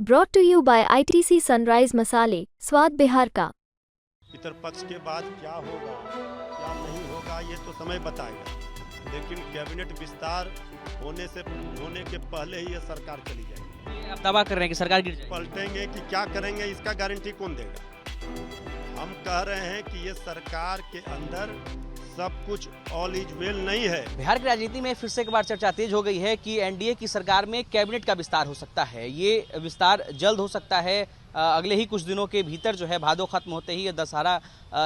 Brought to you by ITC Sunrise मसाले, स्वाद बिहार का। पितर पक्ष के बाद क्या होगा क्या नहीं होगा ये तो समय बताएगा, लेकिन कैबिनेट विस्तार होने के पहले ही ये सरकार चली जाएगी। आप दावा कर रहे हैं कि सरकार गिर जाएगी। पलटेंगे कि क्या करेंगे इसका गारंटी कौन देगा। हम कह रहे हैं कि ये सरकार के अंदर सब कुछ ऑल इज वेल नहीं है। बिहार की राजनीति में फिर से एक बार चर्चा तेज हो गई है कि एनडीए की सरकार में कैबिनेट का विस्तार हो सकता है। ये विस्तार जल्द हो सकता है, अगले ही कुछ दिनों के भीतर जो है, भादो खत्म होते ही दशहरा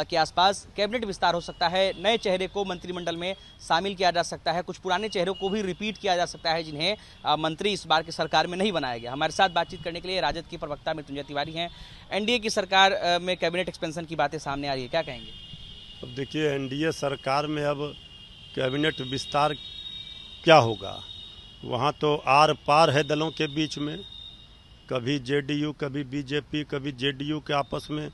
के आसपास कैबिनेट विस्तार हो सकता है। नए चेहरे को मंत्रिमंडल में शामिल किया जा सकता है, कुछ पुराने चेहरों को भी रिपीट किया जा सकता है जिन्हें मंत्री इस बार की सरकार में नहीं बनाया गया। हमारे साथ बातचीत करने के लिए राजद की प्रवक्ता मृत्युंजय तिवारी हैं। एनडीए की सरकार में कैबिनेट एक्सपेंशन की बातें सामने आ रही है, क्या कहेंगे? अब देखिए, एनडीए सरकार में अब कैबिनेट विस्तार क्या होगा, वहाँ तो आर पार है दलों के बीच में। कभी जेडीयू, कभी बीजेपी, कभी जेडीयू के आपस में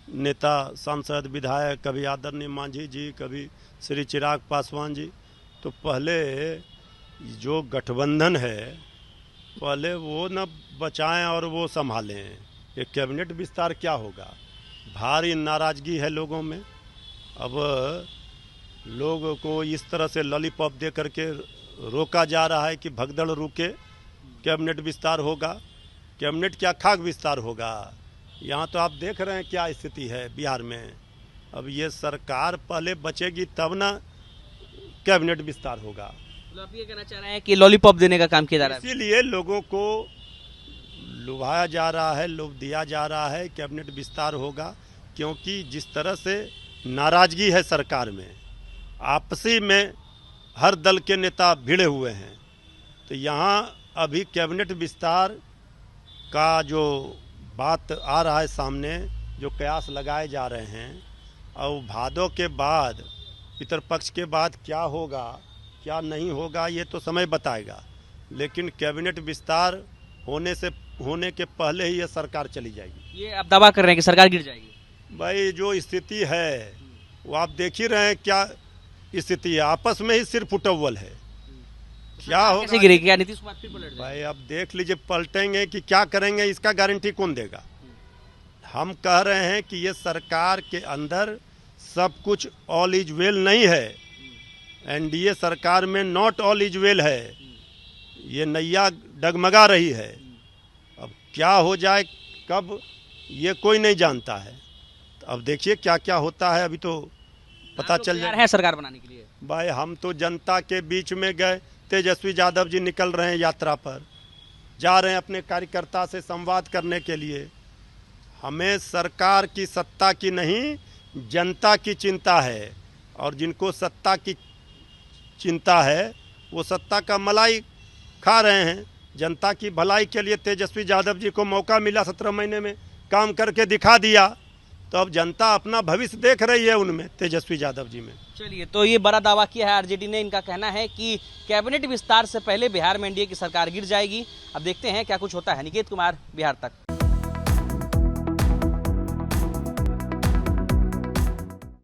नेता, सांसद, विधायक, कभी आदरणीय मांझी जी, कभी श्री चिराग पासवान जी। तो पहले जो गठबंधन है पहले वो न बचाएं और वो संभालें। ये कैबिनेट विस्तार क्या होगा, भारी नाराज़गी है लोगों में। अब लोगों को इस तरह से लॉलीपॉप दे करके रोका जा रहा है कि भगदड़ रुके, कैबिनेट विस्तार होगा। कैबिनेट क्या, खाक विस्तार होगा। यहाँ तो आप देख रहे हैं क्या स्थिति है बिहार में। अब ये सरकार पहले बचेगी तब ना कैबिनेट विस्तार होगा। तो आप ये कहना चाह रहे हैं कि लॉलीपॉप देने का काम किया जा रहा है, इसीलिए लोगों को लुभाया जा रहा है, लोभ दिया जा रहा है कैबिनेट विस्तार होगा। क्योंकि जिस तरह से नाराजगी है सरकार में, आपसी में हर दल के नेता भिड़े हुए हैं, तो यहाँ अभी कैबिनेट विस्तार का जो बात आ रहा है सामने, जो कयास लगाए जा रहे हैं, और भादों के बाद, पितरपक्ष के बाद क्या होगा क्या नहीं होगा ये तो समय बताएगा। लेकिन कैबिनेट विस्तार होने के पहले ही ये सरकार चली जाएगी। ये आप दावा कर रहे हैं कि सरकार गिर जाएगी? भाई जो स्थिति है वो आप देख ही रहे हैं क्या स्थिति है। आपस में ही सिर्फ उटव्वल है। क्या होगा, कैसे गिरेगी? क्या नीतीश कुमार फिर पलट जाएंगे? भाई अब देख लीजिए, पलटेंगे कि क्या करेंगे इसका गारंटी कौन देगा। हम कह रहे हैं कि ये सरकार के अंदर सब कुछ ऑल इज वेल नहीं है। एनडीए सरकार में नॉट ऑल इज वेल है। ये नैया डगमगा रही है। अब क्या हो जाए कब, ये कोई नहीं जानता है। अब देखिए क्या क्या होता है, अभी तो पता चल जाए है सरकार बनाने के लिए। भाई हम तो जनता के बीच में गए, तेजस्वी यादव जी निकल रहे हैं यात्रा पर, जा रहे हैं अपने कार्यकर्ता से संवाद करने के लिए। हमें सरकार की सत्ता की नहीं, जनता की चिंता है। और जिनको सत्ता की चिंता है वो सत्ता का मलाई खा रहे हैं। जनता की भलाई के लिए तेजस्वी यादव जी को मौका मिला, 17 महीने में काम करके दिखा दिया, तो अब जनता अपना भविष्य देख रही है उनमें, तेजस्वी यादव जी में। चलिए, तो ये बड़ा दावा किया है आरजेडी ने। इनका कहना है कि कैबिनेट विस्तार से पहले बिहार में एनडीए की सरकार गिर जाएगी। अब देखते हैं क्या कुछ होता है। निकेत कुमार, बिहार तक।